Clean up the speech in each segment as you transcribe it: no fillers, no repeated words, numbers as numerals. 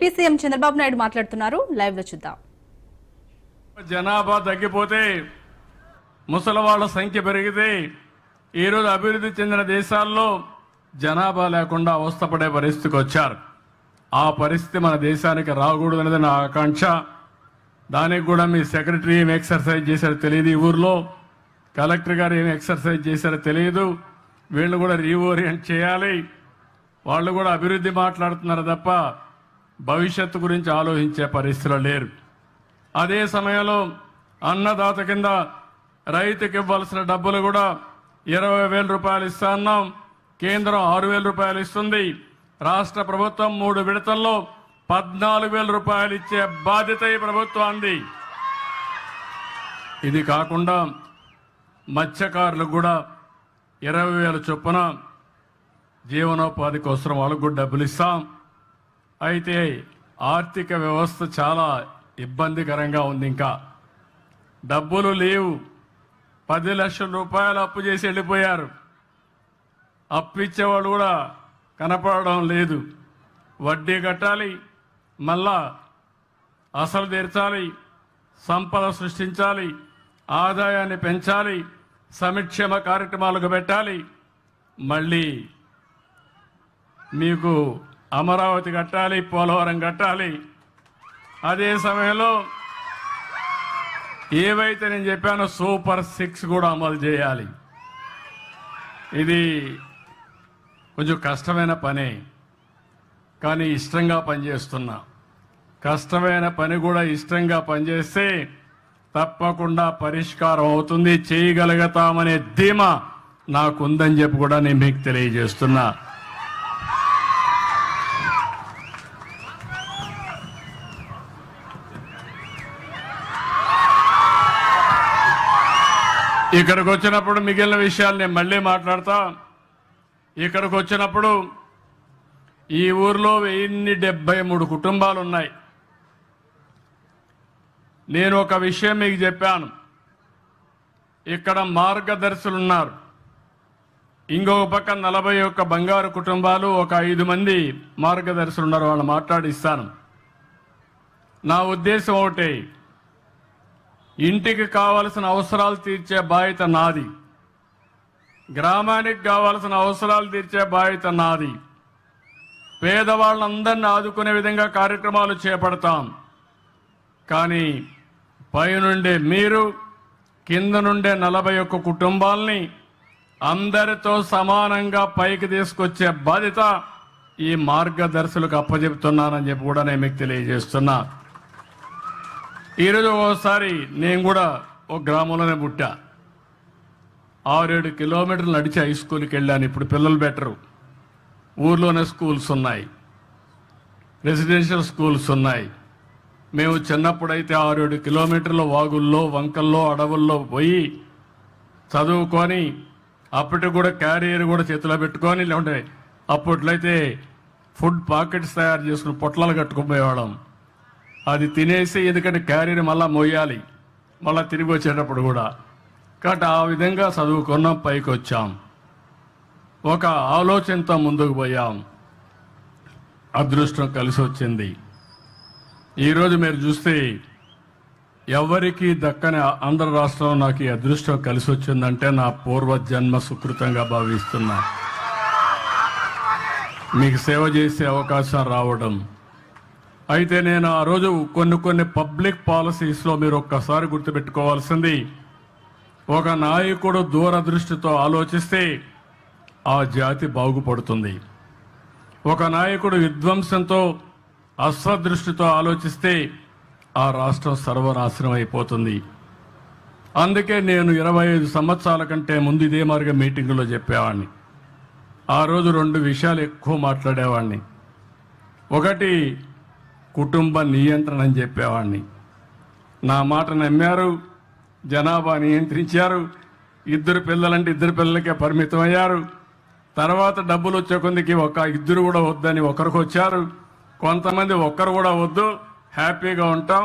AP CM Chandrababu Naidu మాట్లాడుతున్నారు. Live లో చూద్దాం. జనాభా తగ్గిపోతే ముసలి వాళ్ళ సంఖ్య పెరిగితే ఈరోజు అభివృద్ధి చెందిన దేశాల్లో జనాభా లేకుండా అవస్థపడే పరిస్థితికి వచ్చారు. ఆ పరిస్థితి మన దేశానికి రాకూడదు అనేది నా ఆకాంక్ష. దానికి కూడా మీ సెక్రటరీ ఏం ఎక్సర్సైజ్ చేశారో తెలియదు, ఈ ఊర్లో కలెక్టర్ గారు ఏం ఎక్సర్సైజ్ చేశారో తెలియదు. వీళ్ళు కూడా రీఓరియంట్ చేయాలి. వాళ్ళు కూడా అభివృద్ధి మాట్లాడుతున్నారు తప్ప భవిష్యత్తు గురించి ఆలోచించే పరిస్థితులు లేరు. అదే సమయంలో అన్నదాత కింద రైతుకి ఇవ్వాల్సిన డబ్బులు కూడా 20,000 రూపాయలు ఇస్తా అన్నాం. కేంద్రం 6,000 రూపాయలు ఇస్తుంది. రాష్ట్ర ప్రభుత్వం 3 విడతల్లో 14,000 రూపాయలు ఇచ్చే బాధ్యత ఈ ప్రభుత్వాన్ని. ఇది కాకుండా మత్స్యకారులకు కూడా 20,000 చొప్పున జీవనోపాధి కోసం వాళ్ళకు కూడా డబ్బులు ఇస్తాం. అయితే ఆర్థిక వ్యవస్థ చాలా ఇబ్బందికరంగా ఉంది. ఇంకా డబ్బులు లేవు. 10 లక్షల రూపాయలు అప్పు చేసి వెళ్ళిపోయారు. అప్పు ఇచ్చేవాళ్ళు కూడా కనపడడం లేదు. వడ్డీ కట్టాలి, మళ్ళా అసలు తీర్చాలి, సంపద సృష్టించాలి, ఆదాయాన్ని పెంచాలి, సంక్షేమ కార్యక్రమాలకు పెట్టాలి, మళ్ళీ మీకు అమరావతి కట్టాలి, పోలవరం కట్టాలి. అదే సమయంలో ఏవైతే నేను చెప్పానో సూపర్ 6 కూడా అమలు చేయాలి. ఇది కొంచెం కష్టమైన పనే, కానీ ఇష్టంగా పనిచేస్తున్నా. కష్టమైన పని కూడా ఇష్టంగా పనిచేస్తే తప్పకుండా పరిష్కారం అవుతుంది, చేయగలుగుతామనే ధీమా నాకుందని చెప్పి కూడా నేను మీకు తెలియజేస్తున్నా. ఇక్కడికి వచ్చినప్పుడు మిగిలిన విషయాలు నేను మళ్ళీ మాట్లాడతా. ఇక్కడికి వచ్చినప్పుడు ఈ ఊర్లో 1073 కుటుంబాలు ఉన్నాయి. నేను ఒక విషయం మీకు చెప్పాను. ఇక్కడ మార్గదర్శులు ఉన్నారు. ఇంకొక పక్క 41 బంగారు కుటుంబాలు, ఒక 5 మంది మార్గదర్శులు ఉన్నారు. వాళ్ళు మాట్లాడిస్తాను. నా ఉద్దేశం ఒకటే, ఇంటికి కావలసిన అవసరాలు తీర్చే బాధ్యత నాది, గ్రామానికి కావలసిన అవసరాలు తీర్చే బాధ్యత నాది. పేదవాళ్ళందరినీ ఆదుకునే విధంగా కార్యక్రమాలు చేపడతాం. కానీ పైనుండే మీరు, కింద నుండే 41 కుటుంబాలని అందరితో సమానంగా పైకి తీసుకొచ్చే బాధ్యత ఈ మార్గదర్శులకు అప్పచెప్తున్నానని చెప్పి కూడా నేను మీకు తెలియజేస్తున్నా. ఈరోజు ఒకసారి నేను కూడా ఒక గ్రామంలోనే పుట్టా. 6-7 కిలోమీటర్లు నడిచి హై స్కూల్కి వెళ్ళాను. ఇప్పుడు పిల్లలు బెటరు. ఊర్లోనే స్కూల్స్ ఉన్నాయి, రెసిడెన్షియల్ స్కూల్స్ ఉన్నాయి. మేము చిన్నప్పుడైతే 6-7 కిలోమీటర్ల వాగుల్లో, వంకల్లో, అడవుల్లో పోయి చదువుకొని అప్పటికి కూడా క్యారియర్ కూడా చేతిలో పెట్టుకొని, లేకుంటే అప్పట్లయితే ఫుడ్ పాకెట్స్ తయారు చేసుకుని పొట్లాలు కట్టుకుపోయేవాళ్ళం. అది తినేసి, ఎందుకంటే క్యారియర్ మళ్ళీ మోయాలి, మళ్ళీ తిరిగి వచ్చేటప్పుడు కూడా. కాబట్టి ఆ విధంగా చదువుకున్నాం, పైకి వచ్చాం, ఒక ఆలోచనతో ముందుకు పోయాం. అదృష్టం కలిసి వచ్చింది. ఈరోజు మీరు చూస్తే ఎవరికి దక్కని ఆంధ్ర రాష్ట్రంలో నాకు ఈ అదృష్టం కలిసి వచ్చిందంటే నా పూర్వజన్మ సుకృతంగా భావిస్తున్నా. మీకు సేవ చేసే అవకాశం రావడం. అయితే నేను ఆ రోజు కొన్ని పబ్లిక్ పాలసీస్లో మీరు ఒక్కసారి గుర్తుపెట్టుకోవాల్సింది, ఒక నాయకుడు దూరదృష్టితో ఆలోచిస్తే ఆ జాతి బాగుపడుతుంది. ఒక నాయకుడు విధ్వంసంతో, అశ్వదృష్టితో ఆలోచిస్తే ఆ రాష్ట్రం సర్వనాశనం అయిపోతుంది. అందుకే నేను 25 సంవత్సరాల కంటే ముందు ఇదే మార్గం మీటింగులో చెప్పేవాడిని. ఆ రోజు 2 విషయాలు ఎక్కువ మాట్లాడేవాడిని. ఒకటి కుటుంబ నియంత్రణ అని చెప్పేవాడిని. నా మాట నమ్మారు, జనాభా నియంత్రించారు. 2 పిల్లలంటే 2 పిల్లలకే పరిమితం అయ్యారు. తర్వాత డబ్బులు వచ్చే కొందికి 2 కూడా వద్దని ఒకరికి వచ్చారు. కొంతమంది ఒక్కరు కూడా వద్దు, హ్యాపీగా ఉంటాం,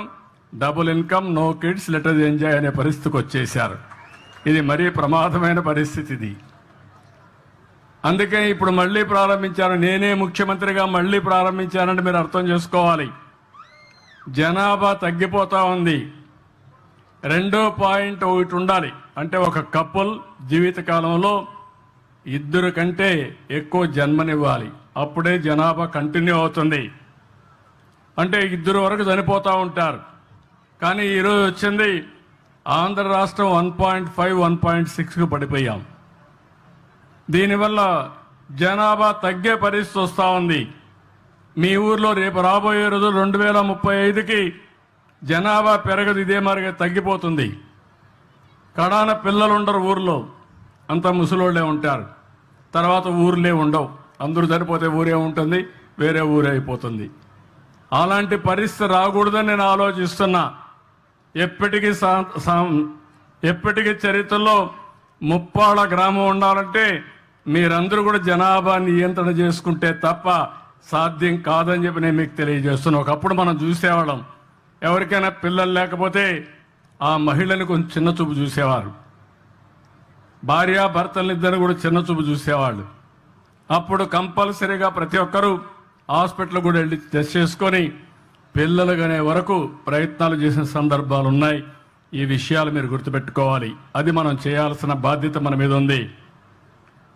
double income, no kids, let us enjoy అనే పరిస్థితికి వచ్చేశారు. ఇది మరీ ప్రమాదమైన పరిస్థితి. ఇది అందుకే ఇప్పుడు మళ్ళీ ప్రారంభించాను, నేనే ముఖ్యమంత్రిగా మళ్ళీ ప్రారంభించానంటే మీరు అర్థం చేసుకోవాలి. జనాభా తగ్గిపోతా ఉంది. 2.1 ఉండాలి. అంటే ఒక కపుల్ జీవితకాలంలో 2 కంటే ఎక్కువ జన్మనివ్వాలి. అప్పుడే జనాభా కంటిన్యూ అవుతుంది. అంటే 2 వరకు చనిపోతూ ఉంటారు. కానీ ఈరోజు వచ్చింది ఆంధ్ర రాష్ట్రం 1.5, 1.6కు పడిపోయాం. దీనివల్ల జనాభా తగ్గే పరిస్థితి వస్తూ ఉంది. మీ ఊర్లో రేపు రాబోయే రోజు 2035కి జనాభా పెరగదు, ఇదే మరిగా తగ్గిపోతుంది. కడాన పిల్లలు ఉండరు ఊర్లో, అంత ముసలోళ్ళే ఉంటారు. తర్వాత ఊర్లే ఉండవు, అందరూ చనిపోతే ఊరే ఉంటుంది, వేరే ఊరే అయిపోతుంది. అలాంటి పరిస్థితి రాకూడదని నేను ఆలోచిస్తున్నా. ఎప్పటికీ చరిత్రలో ముప్పాళ్ళ గ్రామం ఉండాలంటే మీరందరూ కూడా జనాభా నియంత్రణ చేసుకుంటే తప్ప సాధ్యం కాదని చెప్పి నేను మీకు తెలియజేస్తున్నా. ఒకప్పుడు మనం చూసేవాళ్ళం, ఎవరికైనా పిల్లలు లేకపోతే ఆ మహిళని కొంచెం చిన్న చూపు చూసేవారు, భార్యాభర్తలిద్దరు కూడా చిన్న చూపు చూసేవాళ్ళు. అప్పుడు కంపల్సరీగా ప్రతి ఒక్కరూ హాస్పిటల్ కూడా వెళ్ళి టెస్ట్ చేసుకొని పిల్లలు కనే వరకు ప్రయత్నాలు చేసిన సందర్భాలు ఉన్నాయి. ఈ విషయాలు మీరు గుర్తుపెట్టుకోవాలి. అది మనం చేయాల్సిన బాధ్యత మన మీద ఉంది.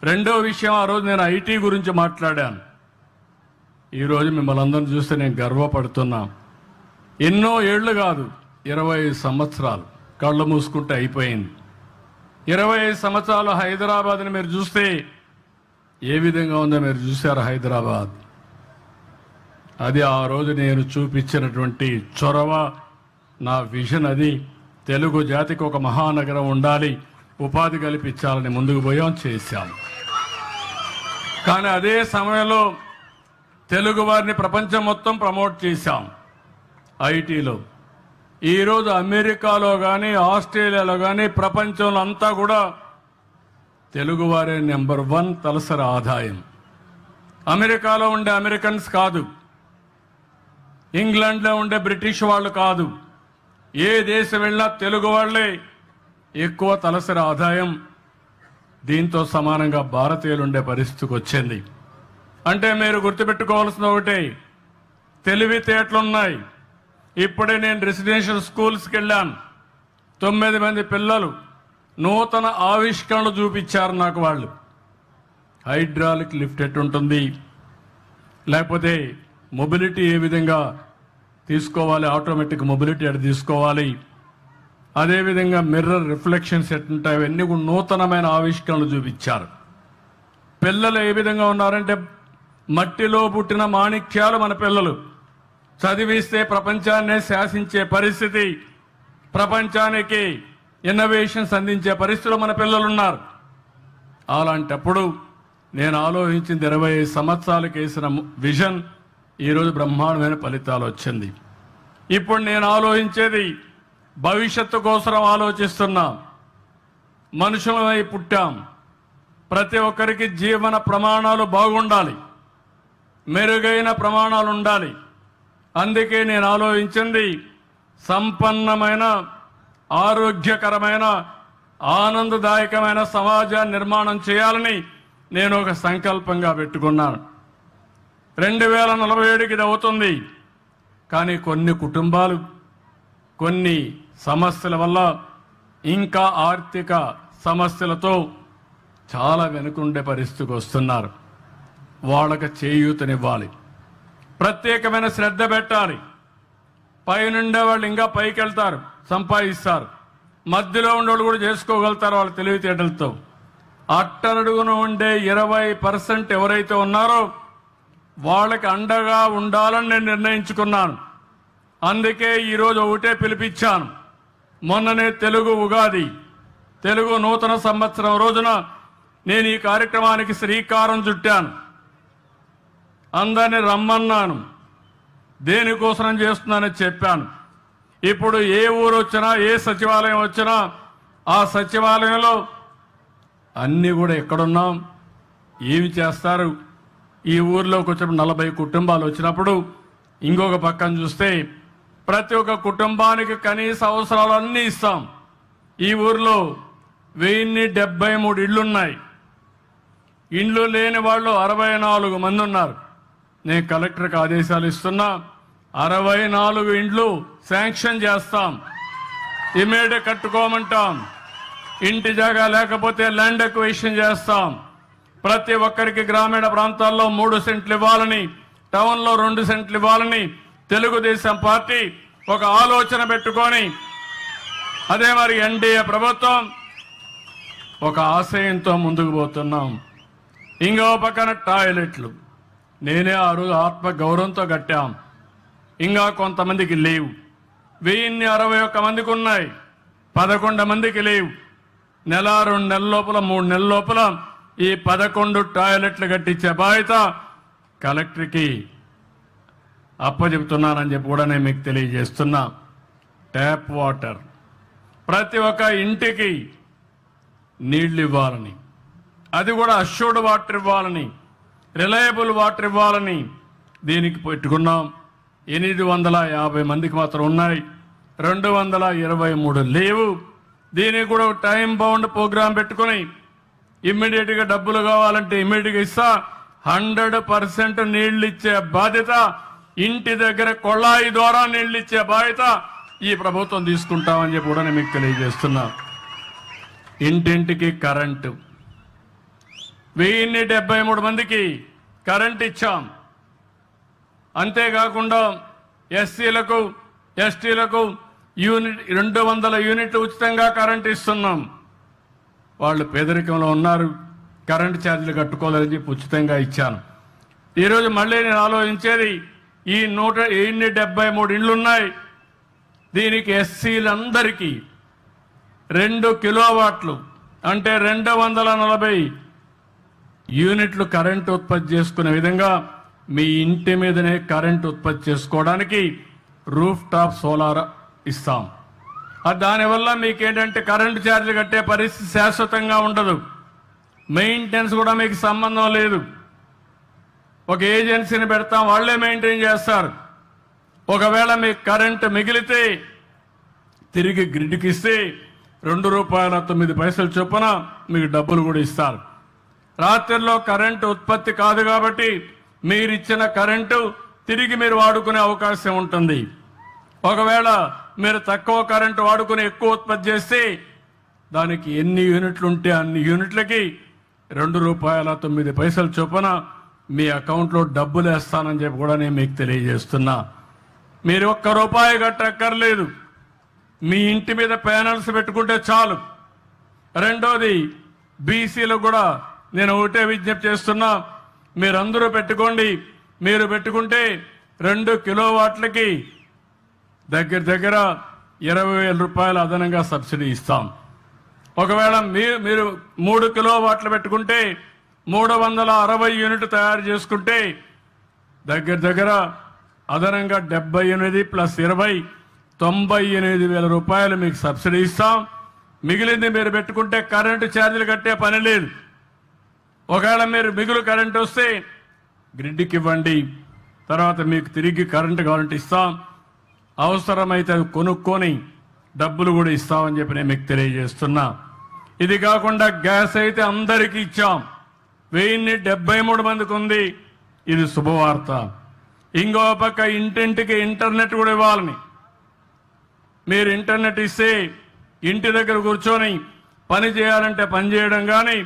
రెండో విషయం, ఆ రోజు నేను ఐటీ గురించి మాట్లాడాను. ఈరోజు మిమ్మల్ని అందరిని చూస్తే నేను గర్వపడుతున్నా. ఎన్నో ఏళ్ళు కాదు, 25 సంవత్సరాలు కళ్ళు మూసుకుంటే అయిపోయింది. 25 సంవత్సరాలు హైదరాబాద్ని మీరు చూస్తే ఏ విధంగా ఉందో మీరు చూశారు. హైదరాబాద్ అది ఆ రోజు నేను చూపించినటువంటి చొరవ, నా విజన్ అది. తెలుగు జాతికి ఒక మహానగరం ఉండాలి, ఉపాధి కల్పించాలని ముందుకు పోయాం, చేశాం. కానీ అదే సమయంలో తెలుగు వారిని ప్రపంచం మొత్తం ప్రమోట్ చేశాం ఐటీలో. ఈరోజు అమెరికాలో కానీ ఆస్ట్రేలియాలో కానీ ప్రపంచంలో అంతా కూడా తెలుగువారే నెంబర్ 1 తలసరి ఆదాయం. అమెరికాలో ఉండే అమెరికన్స్ కాదు, ఇంగ్లాండ్లో ఉండే బ్రిటిష్ వాళ్ళు కాదు, ఏ దేశం వెళ్ళినా తెలుగు వాళ్ళే ఎక్కువ తలసరి ఆదాయం. దీంతో సమానంగా భారతీయులు ఉండే పరిస్థితికి వచ్చింది. అంటే మీరు గుర్తుపెట్టుకోవాల్సిన ఒకటే, తెలివితేటలున్నాయి. ఇప్పుడే నేను రెసిడెన్షియల్ స్కూల్స్కి వెళ్ళాను. 9 మంది పిల్లలు నూతన ఆవిష్కరణలు చూపించారు నాకు. వాళ్ళు హైడ్రాలిక్ లిఫ్ట్ ఎట్టుంటుంది, లేకపోతే మొబిలిటీ ఏ విధంగా తీసుకోవాలి, ఆటోమేటిక్ మొబిలిటీ ఎట్లా తీసుకోవాలి, అదేవిధంగా మిర్రర్ రిఫ్లెక్షన్స్ ఎట్టుంటాయి, అవన్నీ కూడా నూతనమైన ఆవిష్కరణలు చూపించారు. పిల్లలు ఏ విధంగా ఉన్నారంటే మట్టిలో పుట్టిన మాణిక్యాలు మన పిల్లలు. చదివిస్తే ప్రపంచాన్నే శాసించే పరిస్థితి, ప్రపంచానికి ఇన్నోవేషన్స్ అందించే పరిస్థితిలో మన పిల్లలు ఉన్నారు. అలాంటప్పుడు నేను ఆలోచించింది 25 సంవత్సరాలకు వేసిన విజన్ ఈరోజు బ్రహ్మాండమైన ఫలితాలు వచ్చింది. ఇప్పుడు నేను ఆలోచించేది భవిష్యత్తు కోసం ఆలోచిస్తున్నా. మనుషులమై పుట్టాం, ప్రతి ఒక్కరికి జీవన ప్రమాణాలు బాగుండాలి, మెరుగైన ప్రమాణాలు ఉండాలి. అందుకే నేను ఆలోచించింది సంపన్నమైన, ఆరోగ్యకరమైన, ఆనందదాయకమైన సమాజాన్ని నిర్మాణం చేయాలని నేను ఒక సంకల్పంగా పెట్టుకున్నాను. 2047కి ఇది అవుతుంది. కానీ కొన్ని కుటుంబాలు కొన్ని సమస్యల వల్ల, ఇంకా ఆర్థిక సమస్యలతో చాలా వెనుకుండే పరిస్థితికి వస్తున్నారు. వాళ్ళకి చేయూతనివ్వాలి, ప్రత్యేకమైన శ్రద్ధ పెట్టాలి. పైనుండే వాళ్ళు ఇంకా పైకి వెళ్తారు, సంపాదిస్తారు. మధ్యలో ఉండేవాళ్ళు కూడా చేసుకోగలుగుతారు వాళ్ళ తెలివితేటలతో. అట్టడుగున ఉండే 20% ఎవరైతే ఉన్నారో వాళ్ళకి అండగా ఉండాలని నేను నిర్ణయించుకున్నాను. అందుకే ఈరోజు ఒకటే పిలిపించాను. మొన్ననే తెలుగు ఉగాది, తెలుగు నూతన సంవత్సరం రోజున నేను ఈ కార్యక్రమానికి శ్రీకారం చుట్టాను. అందరిని రమ్మన్నాను, దేనికోసం చేస్తున్నానని చెప్పాను. ఇప్పుడు ఏ ఊరు వచ్చినా, ఏ సచివాలయం వచ్చినా, ఆ సచివాలయంలో అన్నీ కూడా ఎక్కడున్నాం, ఏమి చేస్తారు. ఈ ఊర్లోకి వచ్చినప్పుడు 40 కుటుంబాలు వచ్చినప్పుడు ఇంకొక పక్కన చూస్తే ప్రతి ఒక్క కుటుంబానికి కనీస అవసరాలు అన్నీ ఇస్తాం. ఈ ఊర్లో 1073 ఇళ్లున్నాయి. ఇండ్లు లేని వాళ్ళు 64 మంది ఉన్నారు. నేను కలెక్టర్కి ఆదేశాలు ఇస్తున్నా, 64 ఇండ్లు శాంక్షన్ చేస్తాం, ఇమీడియట్ కట్టుకోమంటాం. ఇంటి జాగా లేకపోతే ల్యాండ్ ఎక్విజిషన్ చేస్తాం. ప్రతి ఒక్కరికి గ్రామీణ ప్రాంతాల్లో 3 సెంట్లు ఇవ్వాలని, టౌన్లో 2 సెంట్లు ఇవ్వాలని తెలుగుదేశం పార్టీ ఒక ఆలోచన పెట్టుకొని, అదే మరి ఎన్డీఏ ప్రభుత్వం ఒక ఆశయంతో ముందుకు పోతున్నాం. ఇంకో పక్కన టాయిలెట్లు నేనే ఆ రోజు ఆత్మ గౌరవంతో కట్టాం. ఇంకా కొంతమందికి లేవు. 1061 మందికి ఉన్నాయి, 11 మందికి లేవు. నెల 2 నెలల లోపల 3 నెలల లోపల ఈ 11 టాయిలెట్లు కట్టించే బాధ్యత కలెక్టర్కి అప్పచెబుతున్నానని చెప్పి కూడా నేను మీకు తెలియజేస్తున్నా. ట్యాప్ వాటర్ ప్రతి ఒక్క ఇంటికి నీళ్లు ఇవ్వాలని, అది కూడా అష్యూర్డ్ వాటర్ ఇవ్వాలని, రిలయబుల్ వాటర్ ఇవ్వాలని దీనికి పెట్టుకున్నాం. 850 మందికి మాత్రం ఉన్నాయి, 223 లేవు. దీనికి కూడా టైం బౌండ్ ప్రోగ్రాం పెట్టుకుని ఇమ్మీడియట్గా డబ్బులు కావాలంటే ఇమ్మీడియట్గా ఇస్తా. 100% నీళ్లు ఇచ్చే బాధ్యత, ఇంటి దగ్గర కొళాయి ద్వారా నీళ్లు ఇచ్చే బాధ్యత ఈ ప్రభుత్వం తీసుకుంటామని చెప్పి కూడా నేను మీకు తెలియజేస్తున్నా. ఇంటింటికి కరెంటు 1073 మందికి కరెంట్ ఇచ్చాం. అంతేకాకుండా ఎస్సీలకు ఎస్టీలకు యూనిట్ 200 యూనిట్లు ఉచితంగా కరెంట్ ఇస్తున్నాం. వాళ్ళు పేదరికంలో ఉన్నారు, కరెంటు ఛార్జీలు కట్టుకోలేదని చెప్పి ఉచితంగా ఇచ్చాను. ఈరోజు మళ్ళీ నేను ఆలోచించేది, ఈ 173 ఇండ్లు ఉన్నాయి, దీనికి ఎస్సీలందరికీ 2 కిలోవాట్లు అంటే 240 యూనిట్లు కరెంటు ఉత్పత్తి చేసుకునే విధంగా మీ ఇంటి మీదనే కరెంటు ఉత్పత్తి చేసుకోవడానికి రూఫ్ టాప్ సోలార్ ఇస్తాం. దానివల్ల మీకేంటంటే కరెంటు ఛార్జీలు కట్టే పరిస్థితి శాశ్వతంగా ఉండదు, మెయింటెనెన్స్ కూడా మీకు సంబంధం లేదు. ఒక ఏజెన్సీని పెడతాం, వాళ్లే మెయింటైన్ చేస్తారు. ఒకవేళ మీకు కరెంటు మిగిలితే తిరిగి గ్రిడ్కి ఇస్తే ₹2.09 చొప్పున మీకు డబ్బులు కూడా ఇస్తారు. రాత్రిలో కరెంటు ఉత్పత్తి కాదు కాబట్టి మీరిచ్చిన కరెంటు తిరిగి మీరు వాడుకునే అవకాశం ఉంటుంది. ఒకవేళ మీరు తక్కువ కరెంటు వాడుకుని ఎక్కువ ఉత్పత్తి చేస్తే దానికి ఎన్ని యూనిట్లు ఉంటే అన్ని యూనిట్లకి ₹2.09 చొప్పున మీ అకౌంట్లో డబ్బులు వేస్తానని చెప్పి కూడా నేను మీకు తెలియజేస్తున్నా. మీరు ₹1 కట్టక్కర్లేదు, మీ ఇంటి మీద ప్యానల్స్ పెట్టుకుంటే చాలు. రెండోది, బీసీలకు కూడా నేను ఒకటే విజ్ఞప్తి చేస్తున్నా, మీరందరూ పెట్టుకోండి. మీరు పెట్టుకుంటే 2 కిలోవాట్లకి దగ్గర 20,000 అదనంగా సబ్సిడీ ఇస్తాం. ఒకవేళ మీరు 3 కిలోవాట్లు పెట్టుకుంటే 360 యూనిట్లు తయారు చేసుకుంటే దగ్గర అదనంగా 78 + 20 ₹98,000 మీకు సబ్సిడీ ఇస్తాం. మిగిలింది మీరు పెట్టుకుంటే కరెంటు ఛార్జీలు కట్టే పని లేదు. ఒకవేళ మీరు మిగులు కరెంటు వస్తే గ్రిడ్కి ఇవ్వండి, తర్వాత మీకు తిరిగి కరెంటు కావాలంటే ఇస్తాం. అవసరమైతే అది కొనుక్కొని డబ్బులు కూడా ఇస్తామని చెప్పి నేను మీకు తెలియజేస్తున్నా. ఇది కాకుండా గ్యాస్ అయితే అందరికీ ఇచ్చాం, 1073 మందికి ఉంది. ఇది శుభవార్త. ఇంకో పక్క ఇంటింటికి ఇంటర్నెట్ కూడా ఇవ్వాలని, మీరు ఇంటర్నెట్ ఇస్తే ఇంటి దగ్గర కూర్చొని పని చేయాలంటే పని చేయడం కానీ,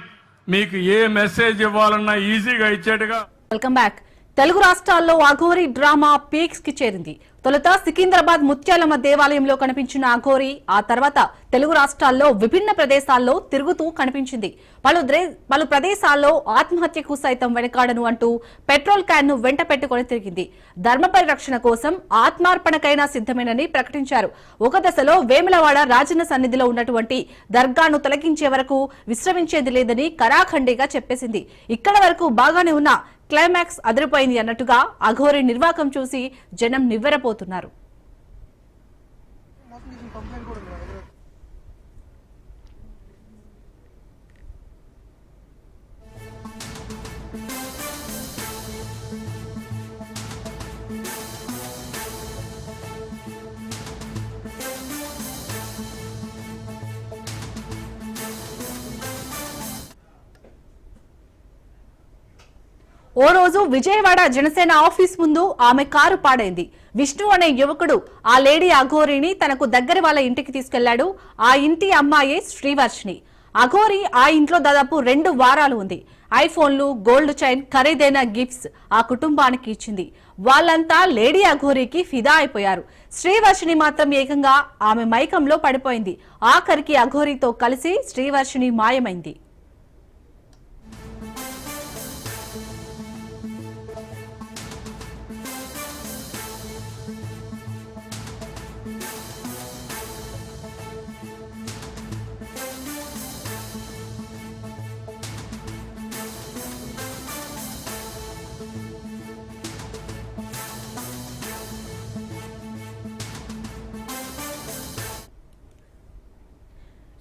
మీకు ఏ మెసేజ్ ఇవ్వాలన్నా ఈజీగా ఇచ్చేట్టుగా. Welcome back. తెలుగు రాష్ట్రాల్లో అఘోరి డ్రామా పీక్స్ కి చేరింది. తొలుత సికింద్రాబాద్ ముత్యాలమ్మ దేవాలయంలో కనిపించిన అఘోరి ఆ తర్వాత తెలుగు రాష్ట్రాల్లో విభిన్న ప్రదేశాల్లో తిరుగుతూ కనిపించింది. పలు ప్రదేశాల్లో ఆత్మహత్యకు సైతం వెనకాడను అంటూ పెట్రోల్ క్యాన్ ను వెంట పెట్టుకుని తిరిగింది. ధర్మ పరిరక్షణ కోసం ఆత్మార్పణకైనా సిద్ధమేనని ప్రకటించారు. ఒక దశలో వేములవాడ రాజన్న సన్నిధిలో ఉన్నటువంటి దర్గాను తొలగించే వరకు విశ్రమించేది లేదని కరాఖండిగా చెప్పేసింది. ఇక్కడ వరకు బాగానే ఉన్న క్లైమాక్స్ అదిరిపోయింది అన్నట్టుగా అఘోరి నిర్వాకం చూసి జనం నివ్వెరపోతున్నారు. ఓ రోజు విజయవాడ జనసేన ఆఫీస్ ముందు ఆమె కారు పాడైంది. విష్ణు అనే యువకుడు ఆ లేడీ అఘోరిని తనకు దగ్గర వాళ్ళ ఇంటికి తీసుకెళ్లాడు. ఆ ఇంటి అమ్మాయే శ్రీవర్షిని. అఘోరి ఆ ఇంట్లో దాదాపు 2 వారాలు ఉంది. ఐఫోన్లు, గోల్డ్ చైన్, ఖరీదైన గిఫ్ట్స్ ఆ కుటుంబానికి ఇచ్చింది. వాళ్ళంతా లేడీ అఘోరికి ఫిదా అయిపోయారు. శ్రీవర్షిని మాత్రం ఏకంగా ఆమె మైకంలో పడిపోయింది. ఆఖరికి అఘోరితో కలిసి శ్రీవర్షిని మాయమైంది.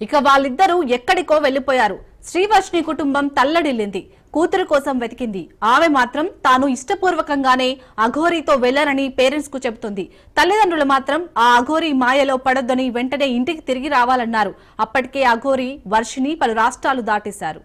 ఇక వాళ్ళిద్దరూ ఎక్కడికో వెళ్లిపోయారు. శ్రీవర్షిని కుటుంబం తల్లడిల్లింది. కూతురు కోసం వెతికింది. ఆమె మాత్రం తాను ఇష్టపూర్వకంగానే అఘోరితో వెళ్లనని పేరెంట్స్ కు చెబుతుంది. తల్లిదండ్రులు మాత్రం ఆ అఘోరి మాయలో పడొద్దని వెంటనే ఇంటికి తిరిగి రావాలన్నారు. అప్పటికే అఘోరి వర్షిని పలు రాష్ట్రాలు దాటేశారు.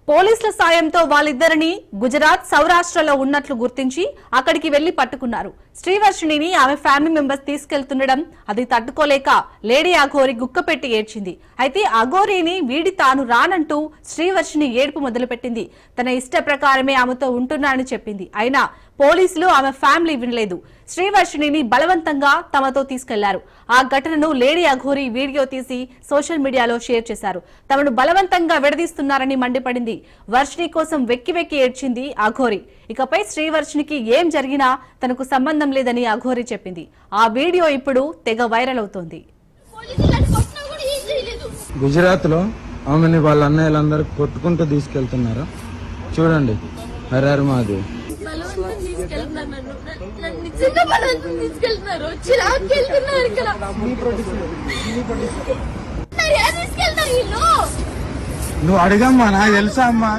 పోలీసుల సాయంతో వాళ్ళిద్దరిని గుజరాత్, సౌరాష్ట్రలో ఉన్నట్లు గుర్తించి అక్కడికి వెళ్లి పట్టుకున్నారు. శ్రీవర్షిణిని ఆమె ఫ్యామిలీ మెంబర్స్ తీసుకెళ్తుండడం అది తట్టుకోలేక లేడీ అఘోరి గుక్కపెట్టి ఏడ్చింది. అయితే అఘోరిని వీడి తాను రానంటూ శ్రీవర్షిణి ఏడుపు మొదలుపెట్టింది. తన ఇష్ట ప్రకారమే ఆమెతో ఉంటున్నానని చెప్పింది. అయినా పోలీసులు ఆమె ఫ్యామిలీ వినలేదు. శ్రీవర్షిణిని బలవంతంగా తమతో తీసుకెళ్లారు. ఆ ఘటనను లేడీ అఘోరి వీడియో తీసి సోషల్ మీడియాలో షేర్ చేశారు. తమను బలవంతంగా విడదీస్తున్నారని మండిపడింది. వర్షిణి కోసం వెక్కి వెక్కి ఏడ్చింది అఘోరి. ఇకపై శ్రీవర్షిణికి ఏం జరిగినా తనకు సంబంధం లేదని అఘోరి చెప్పింది. ఆ వీడియో ఇప్పుడు తెగ వైరల్ అవుతోంది. గుజరాత్ లో ఆమెని వాళ్ళ అన్నయ్యలందరూ కొట్టుకుంటూ తీసుకెళ్తున్నారు. చూడండి, హరారు మాది నువ్వు అడగమ్మా, నాకు తెలుసా అమ్మా.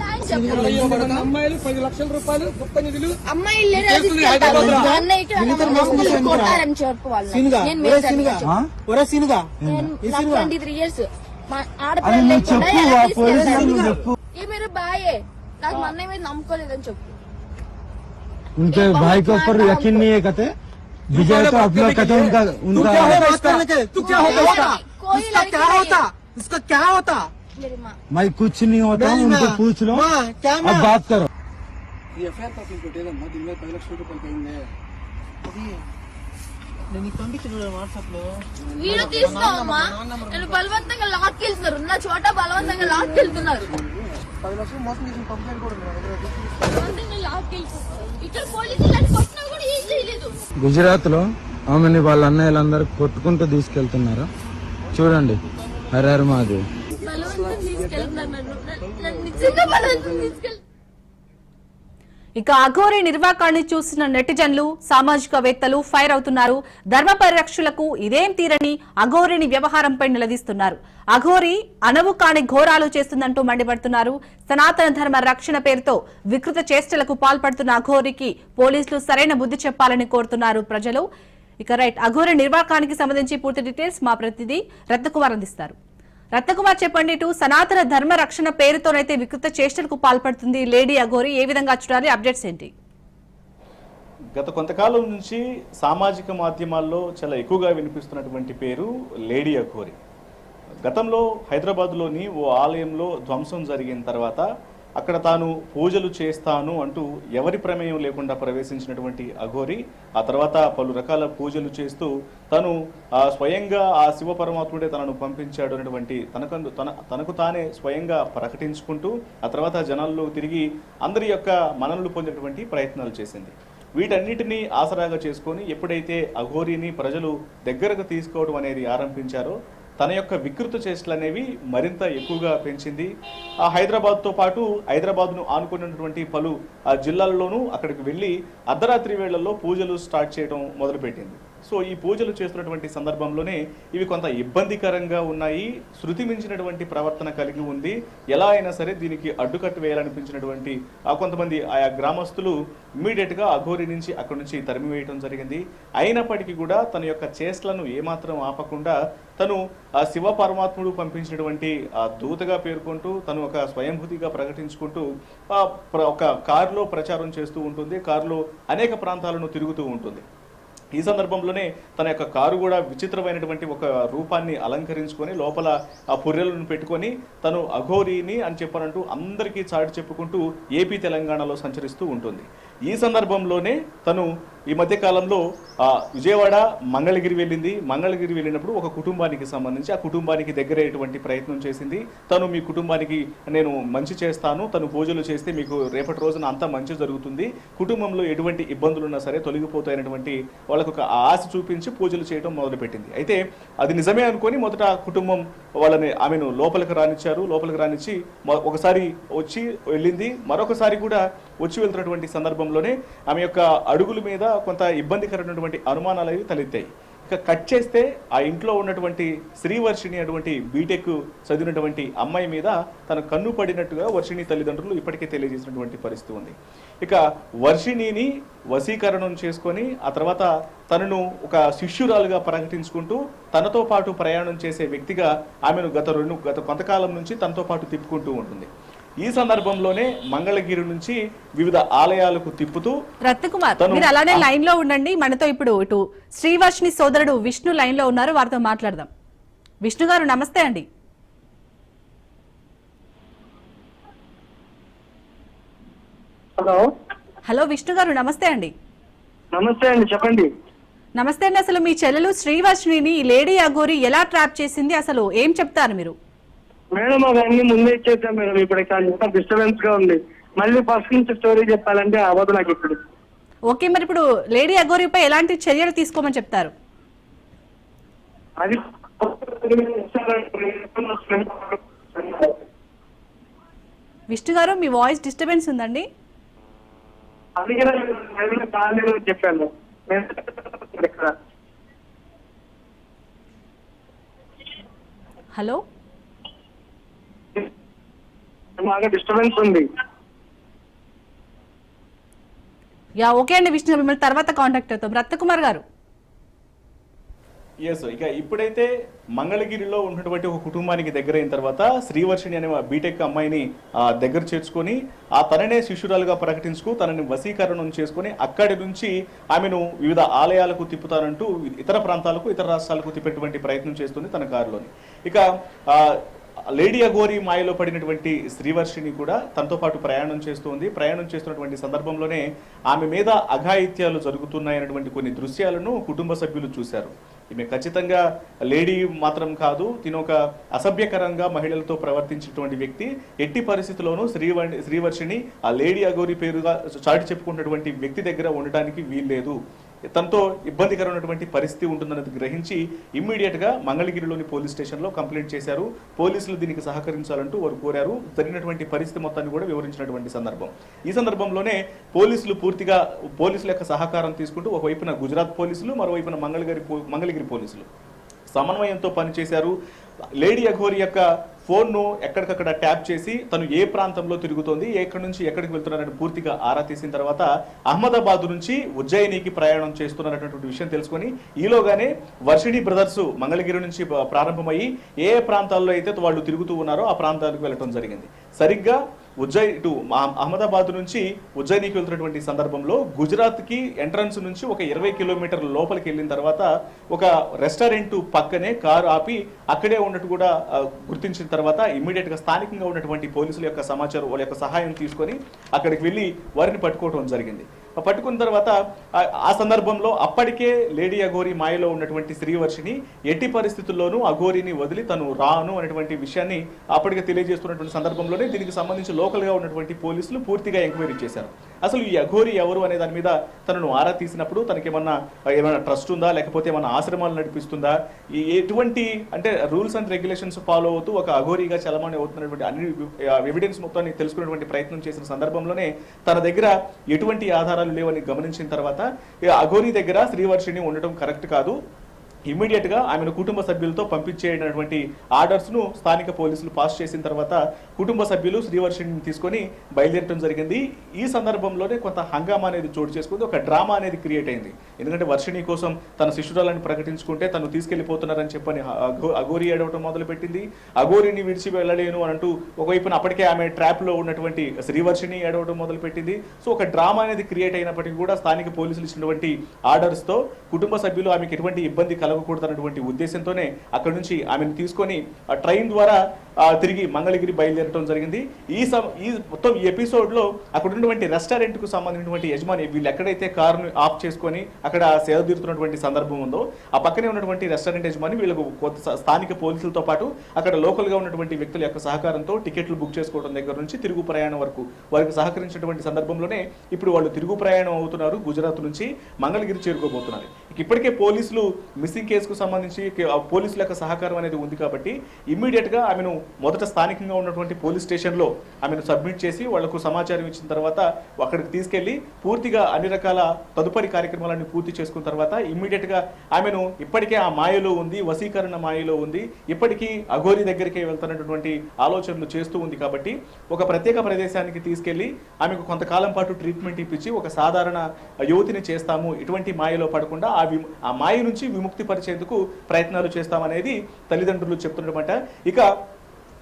అమ్మాయిలు 10 లక్షల రూపాయలు గొప్ప నిధులు मेरे भाई है मरने में नमकोलेదని చెప్పు. उनके भाई के ऊपर यकीन नहीं है कहते. विजय तो आप लोग कहते उनका तू क्या होता, उसका क्या होता, उसका क्या होता. मेरी माँ मैं कुछ नहीं होता. उनको पूछ लो, अब बात करो. వీడియో తీస్తావమ్మా. నేను బలవంతంగా లాక్కెళ్తున్నారు. నా చోట బలవంతంగా లాక్కెళ్తున్నారు. 10 లక్షలు మోసం చేసిన కంప్లైంట్ కూడా బలవంతంగా లాక్కెళ్తున్నారు. ఇక్కడ పోలీసులు అని కొట్టినా కూడా ఏం చేయలేదు. గుజరాత్ లో ఆమెని వాళ్ళ అన్నయ్యలందరూ కొట్టుకుంటూ తీసుకెళ్తున్నారు. చూడండి, హరారు మాది బలవంతంగా తీసుకెళ్తున్నారు. నన్ను నిజంగా బలవంతంగా తీసుకెళ్తున్నారు. ఇక అఘోరి నిర్వాకాన్ని చూసిన నెటిజన్లు, సామాజికవేత్తలు ఫైర్ అవుతున్నారు. ధర్మ పరిరక్షకులకు ఇదేం తీరని అఘోరిని వ్యవహారంపై నిలదీస్తున్నారు. అఘోరి అనవు కాని ఘోరాలు చేస్తుందంటూ మండిపడుతున్నారు. సనాతన ధర్మ రక్షణ పేరుతో వికృత చేష్టలకు పాల్పడుతున్న అఘోరికి పోలీసులు సరైన బుద్ధి చెప్పాలని కోరుతున్నారు ప్రజలు. ఇక రైట్, అఘోరి నిర్వాకానికి సంబంధించి పూర్తి డీటెయిల్స్ మా ప్రతినిధి రత్నకుమార్ అందిస్తారు. రత్నకుమార్, చెప్పండి. ఇటు సనాతన ధర్మ రక్షణ పేరుతోనైతే వికృత చేష్టలకు పాల్పడుతుంది లేడీ అఘోరి, ఏ విధంగా చూడాలి? అప్డేట్స్ ఏంటి? గత కొంతకాలం నుంచి సామాజిక మాధ్యమాల్లో చాలా ఎక్కువగా వినిపిస్తున్నటువంటి పేరు లేడీ అఘోరి. గతంలో హైదరాబాద్లోని ఓ ఆలయంలో ధ్వంసం జరిగిన తర్వాత అక్కడ తాను పూజలు చేస్తాను అంటూ ఎవరి ప్రమేయం లేకుండా ప్రవేశించినటువంటి అఘోరి ఆ తర్వాత పలు రకాల పూజలు చేస్తూ తను స్వయంగా ఆ శివ పరమాత్ముడే తనను పంపించాడు అనేటువంటి తనకు తానే స్వయంగా ప్రకటించుకుంటూ ఆ తర్వాత జనాల్లో తిరిగి అందరి యొక్క మన్ననలు పొందేటువంటి ప్రయత్నాలు చేసింది. వీటన్నిటినీ ఆసరాగా చేసుకొని ఎప్పుడైతే అఘోరిని ప్రజలు దగ్గరకు తీసుకోవడం అనేది ఆరంభించారో తన యొక్క వికృత చేష్టలు అనేవి మరింత ఎక్కువగా పెంచింది. ఆ హైదరాబాద్తో పాటు హైదరాబాద్ను ఆనుకున్నటువంటి పలు జిల్లాల్లోనూ అక్కడికి వెళ్ళి అర్ధరాత్రి వేళల్లో పూజలు స్టార్ట్ చేయడం మొదలుపెట్టింది. సో ఈ పూజలు చేస్తున్నటువంటి సందర్భంలోనే ఇవి కొంత ఇబ్బందికరంగా ఉన్నాయి, శృతి మించినటువంటి ప్రవర్తన కలిగి ఉంది, ఎలా అయినా సరే దీనికి అడ్డుకట్టు వేయాలనిపించినటువంటి కొంతమంది ఆయా గ్రామస్తులు ఇమ్మీడియట్గా అఘోరి నుంచి అక్కడి నుంచి తరిమివేయడం జరిగింది. అయినప్పటికీ కూడా తన యొక్క చేష్టలను ఏమాత్రం ఆపకుండా తను ఆ శివ పరమాత్ముడు పంపించినటువంటి ఆ దూతగా పేర్కొంటూ తను ఒక స్వయంభూతిగా ప్రకటించుకుంటూ ఒక కారులో ప్రచారం చేస్తూ ఉంటుంది, కారులో అనేక ప్రాంతాలను తిరుగుతూ ఉంటుంది. ఈ సందర్భంలోనే తన యొక్క కారు కూడా విచిత్రమైనటువంటి ఒక రూపాన్ని అలంకరించుకొని లోపల ఆ పుర్రెలను పెట్టుకొని తను అఘోరిని అని చెప్పనంటూ అందరికీ చాటి చెప్పుకుంటూ ఏపీ తెలంగాణలో సంచరిస్తూ ఉంటుంది. ఈ సందర్భంలోనే తను ఈ మధ్య కాలంలో విజయవాడ మంగళగిరి వెళ్ళింది. మంగళగిరి వెళ్ళినప్పుడు ఒక కుటుంబానికి సంబంధించి ఆ కుటుంబానికి దగ్గరయ్యేటువంటి ప్రయత్నం చేసింది. తను మీ కుటుంబానికి నేను మంచి చేస్తాను, తను పూజలు చేస్తే మీకు రేపటి రోజున అంతా మంచి జరుగుతుంది, కుటుంబంలో ఎటువంటి ఇబ్బందులు ఉన్నా సరే తొలగిపోతాయనేటువంటి వాళ్ళకు ఒక ఆశ చూపించి పూజలు చేయడం మొదలుపెట్టింది. అయితే అది నిజమే అనుకొని మొదట కుటుంబం ఆమెను లోపలికి రానిచ్చి ఒకసారి వచ్చి వెళ్ళింది, మరొకసారి కూడా వచ్చి వెళ్తున్నటువంటి సందర్భంలోనే ఆమె యొక్క అడుగుల మీద కొంత ఇబ్బందికరమైనటువంటి అనుమానాలు అవి తలెత్తాయి. ఇక కట్ చేస్తే ఆ ఇంట్లో ఉన్నటువంటి శ్రీవర్షిణి అటువంటి బీటెక్ చదివినటువంటి అమ్మాయి మీద తన కన్ను పడినట్టుగా వర్షిణి తల్లిదండ్రులు ఇప్పటికే తెలియజేసినటువంటి పరిస్థితి ఉంది. ఇక వర్షిణిని వశీకరణం చేసుకొని ఆ తర్వాత తనను ఒక శిష్యురాలుగా ప్రకటించుకుంటూ తనతో పాటు ప్రయాణం చేసే వ్యక్తిగా ఆమెను గత కొంతకాలం నుంచి తనతో పాటు తిప్పుకుంటూ ఉంటుంది. ఈ సందర్భంలోనే మంగళగిరి నుంచి వివిధ ఆలయాలకు తిప్పుతూ రత్నకుమార్ మీరు అలానే లైన్ లో ఉండండి. మనతో ఇప్పుడు ఇటు శ్రీవర్షిణి సోదరుడు విష్ణు లైన్ లో ఉన్నారు, వారితో మాట్లాడదాం. విష్ణు గారు నమస్తే అండి. హలో విష్ణు గారు నమస్తే అండి. నమస్తే అండి, చెప్పండి. నమస్తే అండి. అసలు మీ చెల్లెలు శ్రీవర్షిణిని లేడీ అఘోరి ఎలా ట్రాప్ చేసింది, అసలు ఏం చెప్తారు మీరు? మేడం అవన్నీ ముందే ఇచ్చేద్దాం మేడం, ఇప్పుడు ఇక్కడ డిస్టర్బెన్స్ గా ఉంది. మళ్ళీ ఫస్ట్ నుంచి స్టోరీ చెప్పాలంటే అవ్వదు నాకు ఇప్పుడు. ఓకే, మరి ఇప్పుడు లేడీ అఘోరిపై ఎలాంటి చర్యలు తీసుకోమని చెప్తారు? అది విష్ణు గారు మీ వాయిస్ డిస్టర్బెన్స్ ఉందండి. అది చెప్పాను. హలో, బాగా డిస్టర్బెన్స్ ఉంది. యా ఓకే అండి విష్ణు, మిమ్మల్ని తర్వాత కాంటాక్ట్ అవుతాం. రత్నకుమార్ గారు. ఇక ఇప్పుడైతే మంగళగిరిలో ఉన్నటువంటి ఒక కుటుంబానికి దగ్గర అయిన తర్వాత శ్రీవర్షిణి అనే బీటెక్ అమ్మాయిని దగ్గర చేర్చుకొని ఆ తననే శిష్యురాలుగా ప్రకటించుకు తనని వశీకరణం చేసుకొని అక్కడి నుంచి ఆమెను వివిధ ఆలయాలకు తిప్పుతానంటూ ఇతర ప్రాంతాలకు ఇతర రాష్ట్రాలకు తిప్పేటువంటి ప్రయత్నం చేస్తుంది తన కారులోని. ఇక లేడీ అఘోరి మాయలో పడినటువంటి శ్రీవర్షిణి కూడా తనతో పాటు ప్రయాణం చేస్తుంది. ప్రయాణం చేస్తున్నటువంటి సందర్భంలోనే ఆమె మీద అఘాయిత్యాలు జరుగుతున్నాయన్నటువంటి కొన్ని దృశ్యాలను కుటుంబ సభ్యులు చూశారు. ఈమె ఖచ్చితంగా లేడీ మాత్రం కాదు, తిను ఒక అసభ్యకరంగా మహిళలతో ప్రవర్తించినటువంటి వ్యక్తి. ఎట్టి పరిస్థితుల్లోనూ శ్రీవర్షిణి ఆ లేడీ అఘోరి పేరుగా చాటి చెప్పుకున్నటువంటి వ్యక్తి దగ్గర ఉండడానికి వీల్లేదు, తనతో ఇబ్బందికరమైనటువంటి పరిస్థితి ఉంటుందన్నది గ్రహించి ఇమ్మీడియట్ గా మంగళగిరిలోని పోలీస్ స్టేషన్ లో కంప్లైంట్ చేశారు. పోలీసులు దీనికి సహకరించాలంటూ వారు కోరారు. జరిగినటువంటి పరిస్థితి మొత్తాన్ని కూడా వివరించినటువంటి సందర్భం. ఈ సందర్భంలోనే పోలీసులు పూర్తిగా పోలీసుల యొక్క సహకారం తీసుకుంటూ ఒకవైపున గుజరాత్ పోలీసులు, మరోవైపున మంగళగిరి పోలీసులు సమన్వయంతో పనిచేశారు. లేడీ అఘోరి యొక్క ఫోన్ను ఎక్కడికక్కడ ట్యాప్ చేసి తను ఏ ప్రాంతంలో తిరుగుతోంది, ఎక్కడి నుంచి ఎక్కడికి వెళ్తున్నారని పూర్తిగా ఆరా తీసిన తర్వాత అహ్మదాబాద్ నుంచి ఉజ్జయినికి ప్రయాణం చేస్తున్నారనేటువంటి విషయం తెలుసుకొని ఈలోగానే వర్షిణి బ్రదర్స్ మంగళగిరి నుంచి ప్రారంభమయ్యి ఏ ప్రాంతాల్లో అయితే వాళ్ళు తిరుగుతూ ఉన్నారో ఆ ప్రాంతాలకు వెళ్ళటం జరిగింది. సరిగ్గా అహ్మదాబాద్ నుంచి ఉజ్జయినికి వెళ్తున్నటువంటి సందర్భంలో గుజరాత్కి ఎంట్రన్స్ నుంచి ఒక 20 కిలోమీటర్ల లోపలికి వెళ్ళిన తర్వాత ఒక రెస్టారెంట్ పక్కనే కారు ఆపి అక్కడే ఉన్నట్టు కూడా గుర్తించిన తర్వాత ఇమ్మీడియట్ గా స్థానికంగా ఉన్నటువంటి పోలీసుల యొక్క సమాచారం వాళ్ళ యొక్క సహాయం తీసుకొని అక్కడికి వెళ్ళి వారిని పట్టుకోవడం జరిగింది. పట్టుకున్న తర్వాత ఆ సందర్భంలో అప్పటికే లేడీ అఘోరి మాయలో ఉన్నటువంటి శ్రీవర్షిని ఎట్టి పరిస్థితుల్లోనూ అఘోరిని వదిలి తను రాను అనేటువంటి విషయాన్ని అప్పటికే తెలియజేస్తున్నటువంటి సందర్భంలోనే దీనికి సంబంధించి లోకల్ గా ఉన్నటువంటి పోలీసులు పూర్తిగా ఎంక్వైరీ చేశారు. అసలు ఈ అఘోరి ఎవరు అనే దాని మీద తనను ఆరా తీసినప్పుడు తనకి ఏమన్నా ట్రస్ట్ ఉందా, లేకపోతే ఏమన్నా ఆశ్రమాలు నడిపిస్తుందా, ఎటువంటి అంటే రూల్స్ అండ్ రెగ్యులేషన్స్ ఫాలో అవుతూ ఒక అఘోరిగా చలమణి అవుతున్నటువంటి అన్ని ఎవిడెన్స్ మొత్తాన్ని తెలుసుకునేటువంటి ప్రయత్నం చేసిన సందర్భంలోనే తన దగ్గర ఎటువంటి ఆధారాలు ఆధారాలు లేవని గమనించిన తర్వాత ఈ అఘోరి దగ్గర శ్రీవర్షిని ఉండటం కరెక్ట్ కాదు, ఇమ్మీడియట్ గా ఆమెను కుటుంబ సభ్యులతో పంపించేటటువంటి ఆర్డర్స్ ను స్థానిక పోలీసులు పాస్ చేసిన తర్వాత కుటుంబ సభ్యులు శ్రీవర్షిని తీసుకొని బయలుదేరడం జరిగింది. ఈ సందర్భంలోనే కొంత హంగామా అనేది చోటు చేసుకుంది, ఒక డ్రామా అనేది క్రియేట్ అయింది. ఎందుకంటే వర్షిణి కోసం తన శిష్యురాలని ప్రకటించుకుంటే తను తీసుకెళ్లిపోతున్నారని చెప్పని అఘోరి ఏడవటం మొదలు పెట్టింది. అఘోరిని విడిచి వెళ్ళలేను అని అంటూ ఒకవైపున అప్పటికే ఆమె ట్రాప్ లో ఉన్నటువంటి శ్రీవర్షిని ఏడవటం మొదలు పెట్టింది. సో ఒక డ్రామా అనేది క్రియేట్ అయినప్పటికీ కూడా స్థానిక పోలీసులు ఇచ్చినటువంటి ఆర్డర్స్ తో కుటుంబ సభ్యులు ఆమెకి ఎటువంటి ఇబ్బంది కలగకూడదన్నటువంటి ఉద్దేశంతోనే అక్కడి నుంచి ఆమెను తీసుకొని ట్రైన్ ద్వారా తిరిగి మంగళగిరి బయలుదేరటం జరిగింది. ఈ మొత్తం ఈ ఎపిసోడ్ లో అక్కడ ఉన్నటువంటి రెస్టారెంట్ కు సంబంధించినటువంటి యజమాని వీళ్ళు ఎక్కడైతే కారును ఆఫ్ చేసుకొని అక్కడ సేద తీరుతున్నటువంటి సందర్భం ఉందో ఆ పక్కనే ఉన్నటువంటి రెస్టారెంట్ యజమాని వీళ్ళకు స్థానిక పోలీసులతో పాటు అక్కడ లోకల్ గా ఉన్నటువంటి వ్యక్తుల యొక్క సహకారంతో టికెట్లు బుక్ చేసుకోవడం దగ్గర నుంచి తిరుగు ప్రయాణం వరకు వారికి సహకరించినటువంటి సందర్భంలోనే ఇప్పుడు వాళ్ళు తిరుగు ప్రయాణం అవుతున్నారు. గుజరాత్ నుంచి మంగళగిరి చేరుకోబోతున్నారు. ఇప్పటికే పోలీసులు మిస్సింగ్ కేసుకు సంబంధించి పోలీసుల యొక్క సహకారం అనేది ఉంది కాబట్టి ఇమ్మీడియట్ గా ఆమెను మొదట స్థానికంగా ఉన్నటువంటి పోలీస్ స్టేషన్ లో ఆమెను సబ్మిట్ చేసి వాళ్లకు సమాచారం ఇచ్చిన తర్వాత అక్కడికి తీసుకెళ్లి పూర్తిగా అన్ని రకాల తదుపరి కార్యక్రమాలను పూర్తి చేసుకున్న తర్వాత ఇమ్మీడియట్ గా ఆమెను ఇప్పటికే ఆ మాయలో ఉంది, వశీకరణ మాయలో ఉంది, ఇప్పటికీ అఘోరి దగ్గరికి వెళ్తున్నటువంటి ఆలోచనలు చేస్తూ ఉంది. కాబట్టి ఒక ప్రత్యేక ప్రదేశానికి తీసుకెళ్లి ఆమెకు కొంతకాలం పాటు ట్రీట్మెంట్ ఇప్పించి ఒక సాధారణ యువతిని చేస్తాము, ఇటువంటి మాయలో పడకుండా ఆ మాయ నుంచి విముక్తి పరిచేందుకు ప్రయత్నాలు చేస్తామనేది తల్లిదండ్రులు చెప్తున్నమాట. ఇక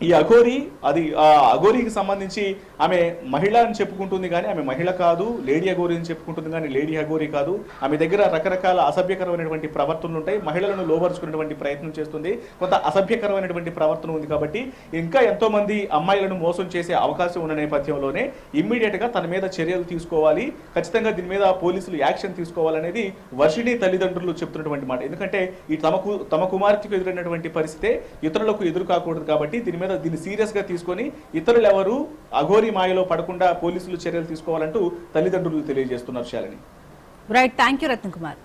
ఈ అఘోరి అఘోరికి సంబంధించి ఆమె మహిళ అని చెప్పుకుంటుంది కానీ ఆమె మహిళ కాదు, లేడీ అఘోరి అని చెప్పుకుంటుంది కానీ లేడీ అఘోరి కాదు. ఆమె దగ్గర రకరకాల అసభ్యకరమైనటువంటి ప్రవర్తనలు ఉంటాయి, మహిళలను లోబరుచుకునేటువంటి ప్రయత్నం చేస్తుంది, కొంత అసభ్యకరమైనటువంటి ప్రవర్తన ఉంది. కాబట్టి ఇంకా ఎంతో మంది అమ్మాయిలను మోసం చేసే అవకాశం ఉన్న నేపథ్యంలోనే ఇమ్మీడియట్ గా తన మీద చర్యలు తీసుకోవాలి, ఖచ్చితంగా దీని మీద పోలీసులు యాక్షన్ తీసుకోవాలనేది వర్షిణి తల్లిదండ్రులు చెప్తున్నటువంటి మాట. ఎందుకంటే ఈ తమ కుమార్తెకు ఎదురైనటువంటి పరిస్థితే ఇతరులకు ఎదురు కాకూడదు కాబట్టి దీన్ని సీరియస్ గా తీసుకొని ఇతరులు ఎవరు అఘోరి మాయలో పడకుండా పోలీసులు చర్యలు తీసుకోవాలంటూ తల్లిదండ్రులు తెలియజేస్తున్నారు. Shalini. Right, thank you Ratna Kumar.